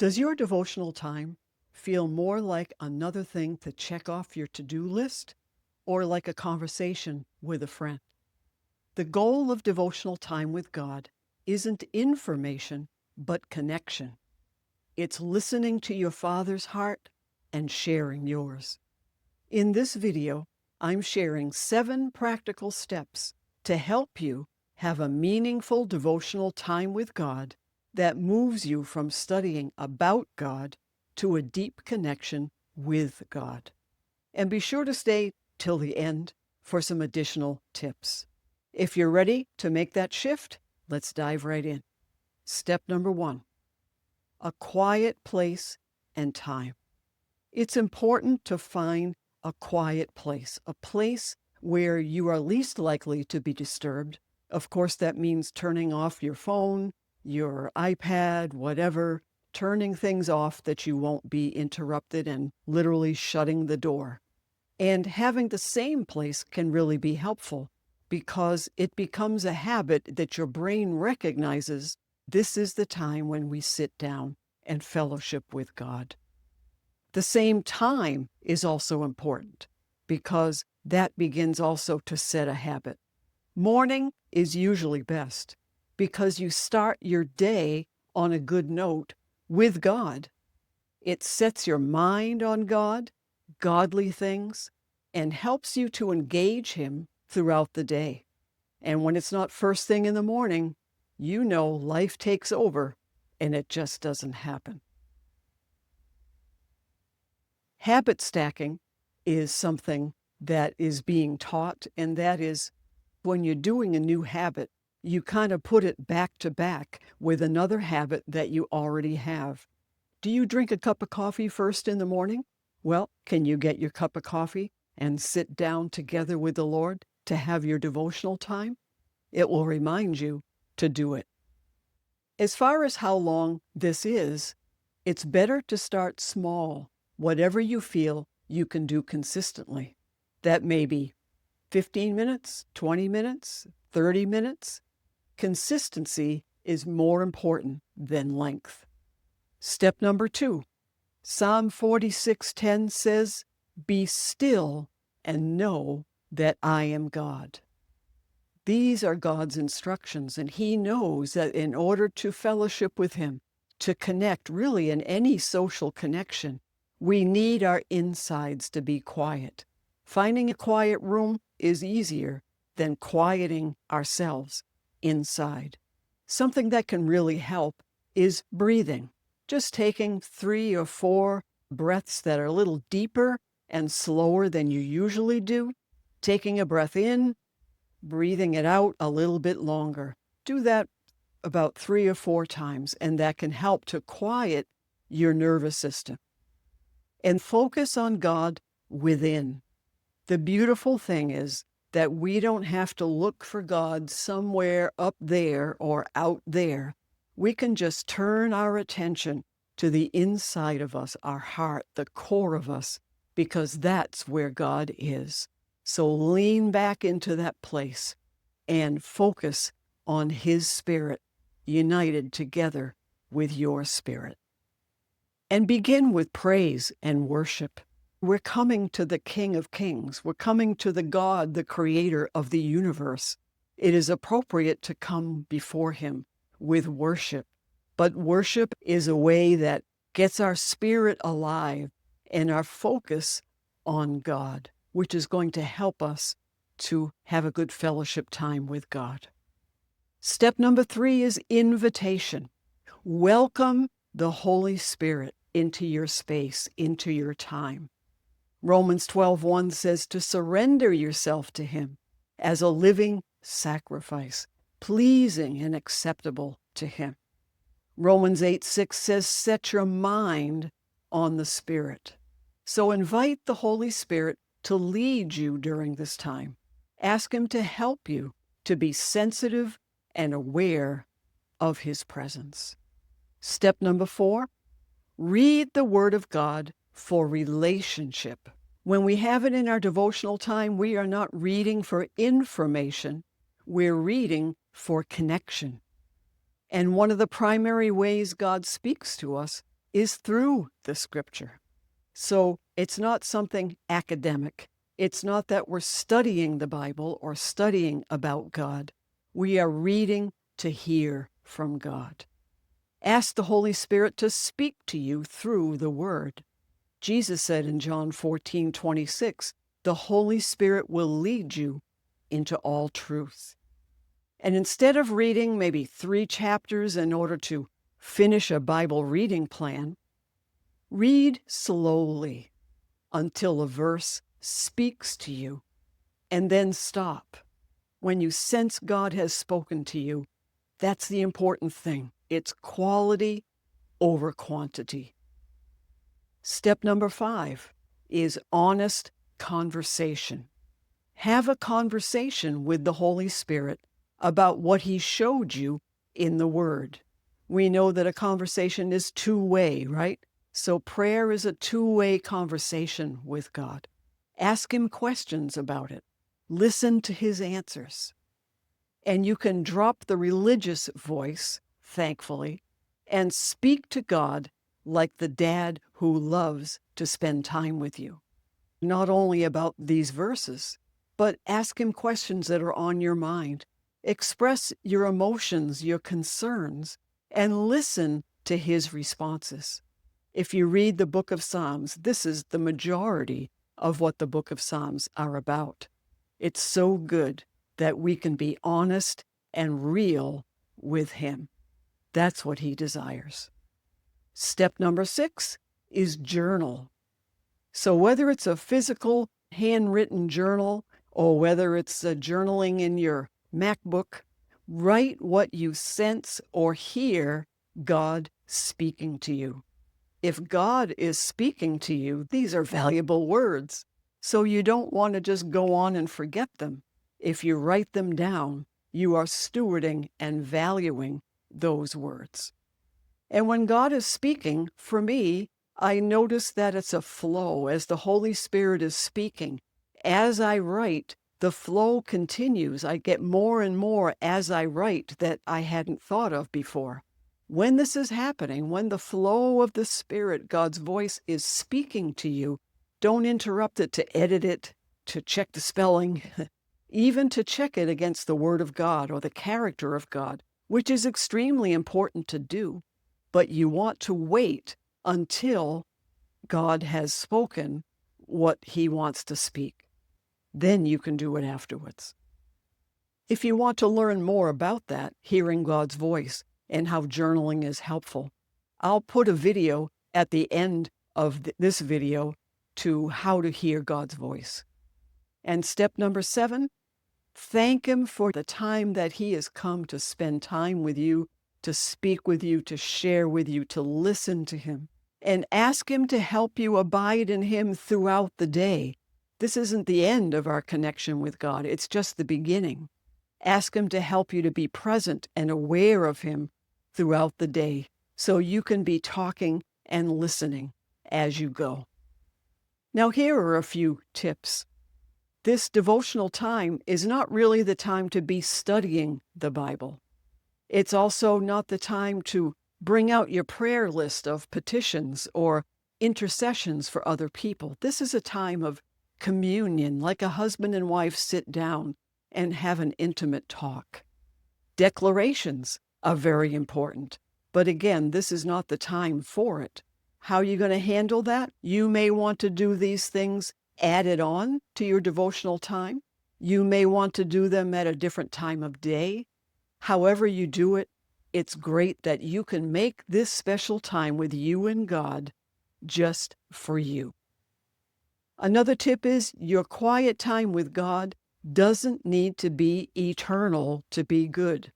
Does your devotional time feel more like another thing to check off your to-do list or like a conversation with a friend? The goal of devotional time with God isn't information, but connection. It's listening to your Father's heart and sharing yours. In this video, I'm sharing 7 practical steps to help you have a meaningful devotional time with God that moves you from studying about God to a deep connection with God. And be sure to stay till the end for some additional tips. If you're ready to make that shift, let's dive right in. Step number 1, a quiet place and time. It's important to find a quiet place, a place where you are least likely to be disturbed. Of course, that means turning off your phone, your iPad, whatever, turning things off that you won't be interrupted and literally shutting the door. And having the same place can really be helpful because it becomes a habit that your brain recognizes this is the time when we sit down and fellowship with God. The same time is also important because that begins also to set a habit. Morning is usually best because you start your day on a good note with God. It sets your mind on God, godly things, and helps you to engage Him throughout the day. And when it's not first thing in the morning, you know life takes over and it just doesn't happen. Habit stacking is something that is being taught, and that is when you're doing a new habit, you kind of put it back to back with another habit that you already have. Do you drink a cup of coffee first in the morning? Well, can you get your cup of coffee and sit down together with the Lord to have your devotional time? It will remind you to do it. As far as how long this is, it's better to start small. Whatever you feel you can do consistently. That may be 15 minutes, 20 minutes, 30 minutes. Consistency is more important than length. Step number 2, Psalm 46:10 says, "Be still and know that I am God." These are God's instructions, and He knows that in order to fellowship with Him, to connect really in any social connection, we need our insides to be quiet. Finding a quiet room is easier than quieting ourselves inside. Something that can really help is breathing. Just taking 3 or 4 breaths that are a little deeper and slower than you usually do. Taking a breath in, breathing it out a little bit longer. Do that about 3 or 4 times, and that can help to quiet your nervous system. And focus on God within. The beautiful thing is that we don't have to look for God somewhere up there or out there. We can just turn our attention to the inside of us, our heart, the core of us, because that's where God is. So lean back into that place and focus on His Spirit, united together with your spirit. And begin with praise and worship. We're coming to the King of Kings. We're coming to the God, the creator of the universe. It is appropriate to come before Him with worship. But worship is a way that gets our spirit alive and our focus on God, which is going to help us to have a good fellowship time with God. Step number 3 is invitation. Welcome the Holy Spirit into your space, into your time. Romans 12:1 says to surrender yourself to Him as a living sacrifice, pleasing and acceptable to Him. Romans 8:6 says set your mind on the Spirit. So invite the Holy Spirit to lead you during this time. Ask Him to help you to be sensitive and aware of His presence. Step number 4, read the Word of God for relationship. When we have it in our devotional time, we are not reading for information, we're reading for connection. And one of the primary ways God speaks to us is through the Scripture. So it's not something academic. It's not that we're studying the Bible or studying about God. We are reading to hear from God. Ask the Holy Spirit to speak to you through the Word. Jesus said in John 14:26, the Holy Spirit will lead you into all truth. And instead of reading maybe 3 chapters in order to finish a Bible reading plan, read slowly until a verse speaks to you, and then stop. When you sense God has spoken to you, that's the important thing. It's quality over quantity. Step number 5 is honest conversation. Have a conversation with the Holy Spirit about what He showed you in the Word. We know that a conversation is two-way, right? So prayer is a two-way conversation with God. Ask Him questions about it. Listen to His answers. And you can drop the religious voice, thankfully, and speak to God like the dad who loves to spend time with you. Not only about these verses, but ask Him questions that are on your mind. Express your emotions, your concerns, and listen to His responses. If you read the book of Psalms, this is the majority of what the book of Psalms are about. It's so good that we can be honest and real with Him. That's what He desires. Step number 6 is journal. So whether it's a physical handwritten journal or whether it's journaling in your MacBook, write what you sense or hear God speaking to you. If God is speaking to you, these are valuable words. So you don't want to just go on and forget them. If you write them down, you are stewarding and valuing those words. And when God is speaking, for me, I notice that it's a flow as the Holy Spirit is speaking. As I write, the flow continues. I get more and more as I write that I hadn't thought of before. When this is happening, when the flow of the Spirit, God's voice, is speaking to you, don't interrupt it to edit it, to check the spelling, even to check it against the Word of God or the character of God, which is extremely important to do. But you want to wait until God has spoken what He wants to speak. Then you can do it afterwards. If you want to learn more about that, hearing God's voice, and how journaling is helpful, I'll put a video at the end of this video to how to hear God's voice. And step number 7, thank Him for the time that He has come to spend time with you, to speak with you, to share with you, to listen to Him. And ask Him to help you abide in Him throughout the day. This isn't the end of our connection with God. It's just the beginning. Ask Him to help you to be present and aware of Him throughout the day so you can be talking and listening as you go. Now, here are a few tips. This devotional time is not really the time to be studying the Bible. It's also not the time to bring out your prayer list of petitions or intercessions for other people. This is a time of communion, like a husband and wife sit down and have an intimate talk. Declarations are very important, but again, this is not the time for it. How are you going to handle that? You may want to do these things added on to your devotional time. You may want to do them at a different time of day. However you do it, it's great that you can make this special time with you and God just for you. Another tip is your quiet time with God doesn't need to be eternal to be good.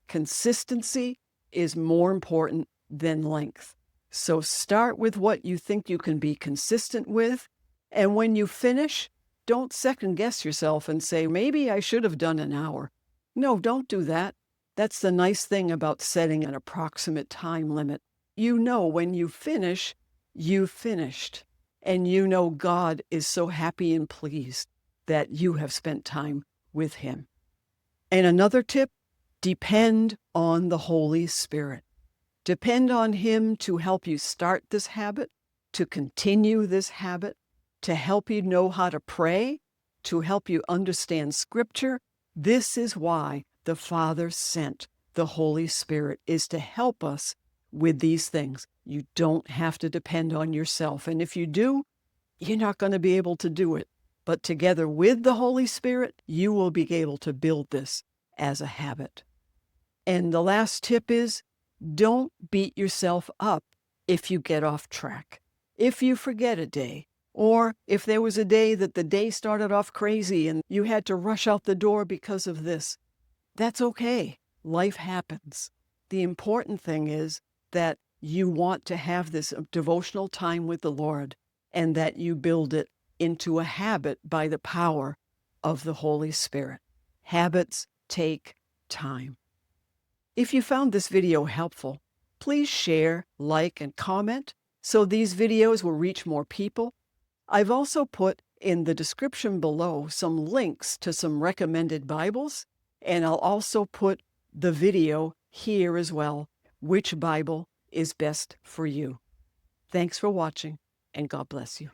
Consistency is more important than length. So start with what you think you can be consistent with, and when you finish, don't second guess yourself and say, maybe I should have done an hour. No, don't do that. That's the nice thing about setting an approximate time limit. You know when you finish, you've finished. And you know God is so happy and pleased that you have spent time with Him. And another tip, depend on the Holy Spirit. Depend on Him to help you start this habit, to continue this habit, to help you know how to pray, to help you understand Scripture. This is why the Father sent the Holy Spirit, is to help us with these things. You don't have to depend on yourself. And if you do, you're not going to be able to do it. But together with the Holy Spirit, you will be able to build this as a habit. And the last tip is, don't beat yourself up if you get off track. If you forget a day, or if there was a day that the day started off crazy and you had to rush out the door because of this, that's okay. Life happens. The important thing is that you want to have this devotional time with the Lord, and that you build it into a habit by the power of the Holy Spirit. Habits take time. If you found this video helpful, please share, like, and comment so these videos will reach more people. I've also put in the description below some links to some recommended Bibles, and I'll also put the video here as well, which Bible is best for you. Thanks for watching, and God bless you.